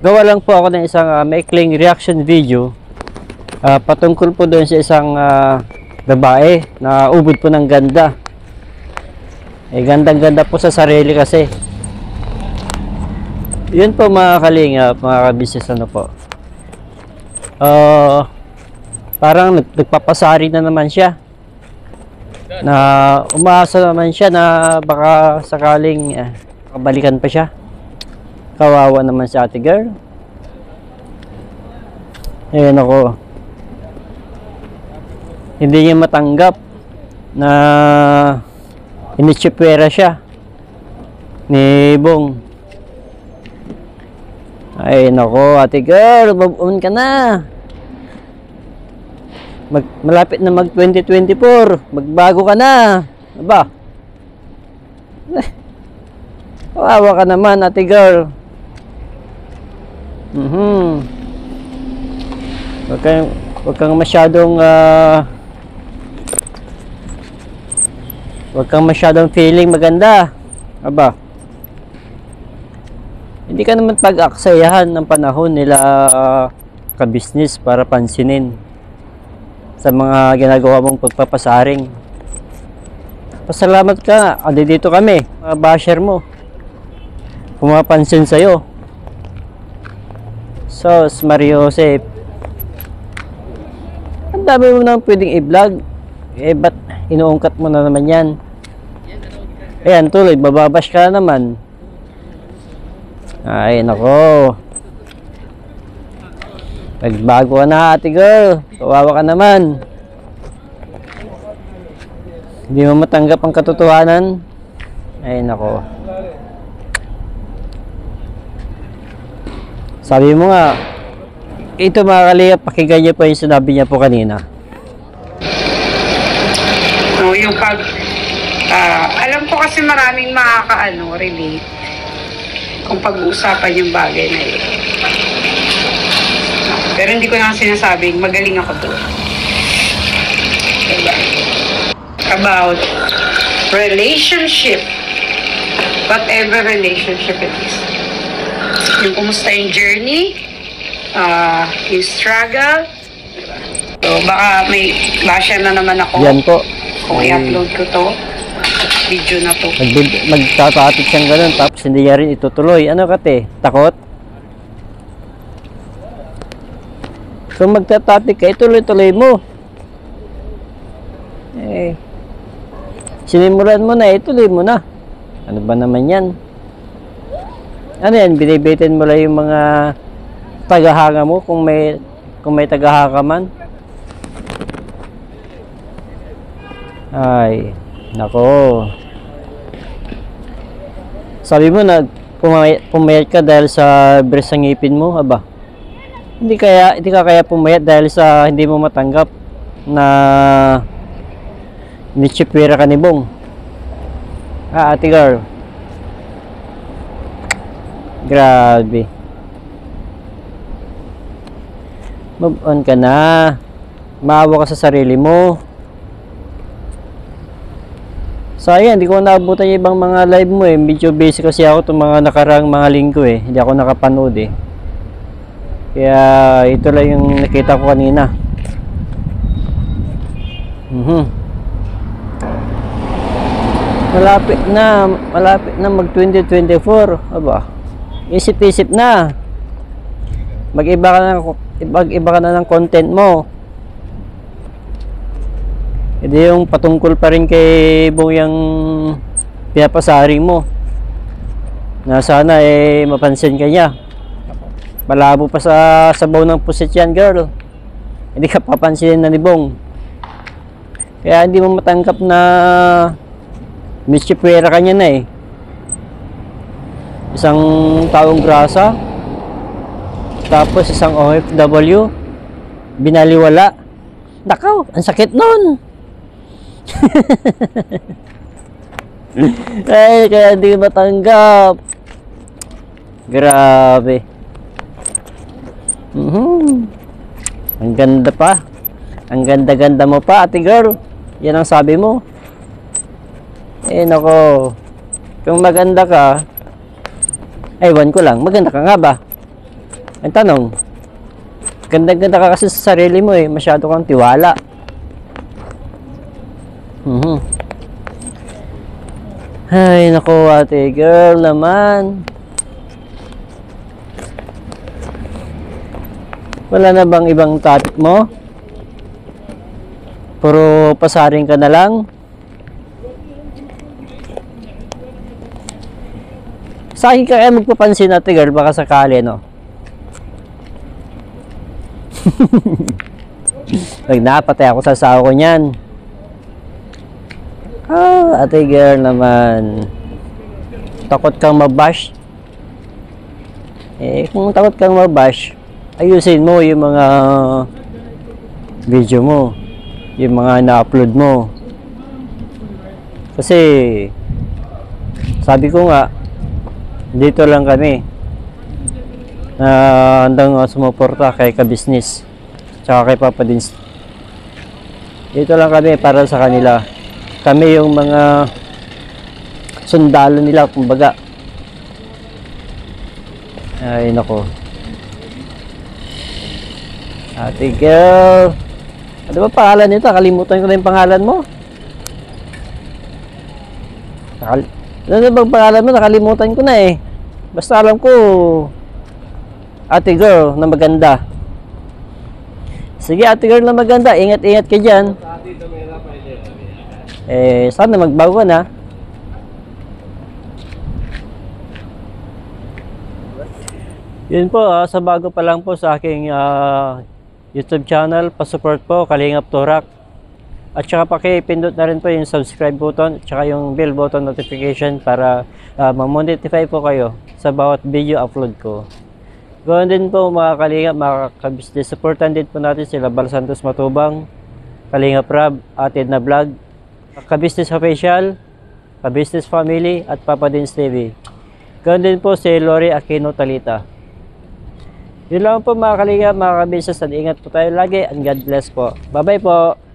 Gawa lang po ako ng isang maikling reaction video patungkol po doon sa isang babae na ubod po ng ganda. Gandang-ganda po sa sarili kasi. Yun po mga kalingap, mga kabisnes, ano po. Parang nagpapasari na naman siya. Na umaasa naman siya na baka sakaling kabalikan pa siya. Kawawa naman si ate girl. Ayun ako. Hindi niya matanggap na initsipwera siya ni Bong. Ay nako, ate girl, move on ka na. Malapit na mag 2024. Magbago ka na. Aba. Kawawa ka naman, ate girl. Wag kang masyadong feeling maganda. Aba. Hindi ka naman pag-aksayahan ng panahon nila ka-business para pansinin sa mga ginagawa mong pagpapasaring. Pasalamat ka. Dito kami, mga basher mo. Pumapansin sa'yo. So, Mario Joseph, ang dami mo nang pwedeng i-vlog. Ba't inuungkat mo na naman yan? Ayan, tuloy, bababash ka na naman. Ay, nako. Nagbago ka na, ate girl. Kawawa ka naman. Hindi mo matanggap ang katotohanan. Ay, nako. Sabi mo nga, ito mga kalingap, pakinggan niyo po yung sinabi niya po kanina. No, yung alam ko kasi maraming relate kung pag-uusapan yung bagay na yun. Pero hindi ko na sinasabing magaling ako doon. Diba? About relationship, whatever relationship it is. Yung kumusta yung journey, yung struggle, diba? So baka may basher na naman ako. Yan po. Kung i-upload ko to, video na to. Magtatatik siyang ganun, tapos hindi niya rin itutuloy. Ano kate? Takot? Kung magtatatik ka, ituloy-tuloy mo. Sinimulan mo na, ituloy mo na. Ano ba naman yan? Ano yan? Binibitin mo lang yung mga tagahanga mo kung may tagahanga man. Ay, nako. Sabi mo na pumayat ka dahil sa bilis sa ngipin mo, aba. Hindi ka kaya pumayat dahil sa hindi mo matanggap na nitsipwera ka ni Bong. Ate girl. Grabe. Move on ka na. Maawa ka sa sarili mo. Sayang, hindi ko naabutan yung ibang mga live mo Medyo busy kasi ako itong mga nakarang mga linggo Hindi ako nakapanood Kaya ito lang yung nakita ko kanina. Malapit na mag 2024. Aba. Isip-isip na. Mag-iba ka na ng content mo. Hindi yung patungkol pa rin kay Bong yung pinapasaring mo. Na sana mapansin ka niya. Malabo pa sa sabaw ng pusit yan, girl. Hindi ka papansinin na ni Bong. Kaya hindi mo matanggap na mischiefera ka niya na Isang taong grasa. Tapos isang OFW. Binaliwala. Nakaw, ang sakit nun. Ay, kaya hindi matanggap. Grabe. Ang ganda pa. Ang ganda-ganda mo pa, ate girl. Yan ang sabi mo. Nako. Kung maganda ka, ewan ko lang, maganda ka nga ba? Ang tanong, ganda-ganda ka kasi sa sarili mo eh. Masyado kang tiwala. Ay, naku ate girl naman. Wala na bang ibang topic mo? Puro pasaring ka na lang? Sa akin kaya magpapansin ate girl, baka sakali no? Pag napatay ako sa asawa ko niyan. Ah, ate girl naman. Takot kang mabash? Eh, kung takot kang mabash, ayusin mo yung mga video mo. Yung mga na-upload mo. Kasi, sabi ko nga, dito lang kami na handang sumuporta kay ka-business tsaka kay Papa Dins. Dito lang kami para sa kanila. Kami yung mga sundalo nila, kumbaga. Ay nako, ate girl, ano ba pangalan nito? Kalimutan ko na yung pangalan mo. Ano bang pangalan mo? Nakalimutan ko na eh. Basta alam ko, ate girl na maganda. Sige ate girl na maganda, ingat-ingat ka dyan. Eh, sana magbago ka na. Yun po, sa bago pa lang po sa aking YouTube channel, pa-support po, Kalingap Turak. At saka paki-pindot na rin po yung subscribe button at saka yung bell button notification para ma-notify po kayo sa bawat video upload ko. Gawin din po mga Kalingap, mga ka-business, supportan din po natin sila Bal Santos Matubang, Kalingap Rab, Atid na Vlog, ka-business official, ka-business family at Papa Dins TV. Gawin din po si Lori Aquino Talita. Yun lang po mga Kalingap, mga ka-business, at ingat po tayo lagi and God bless po. Bye bye po!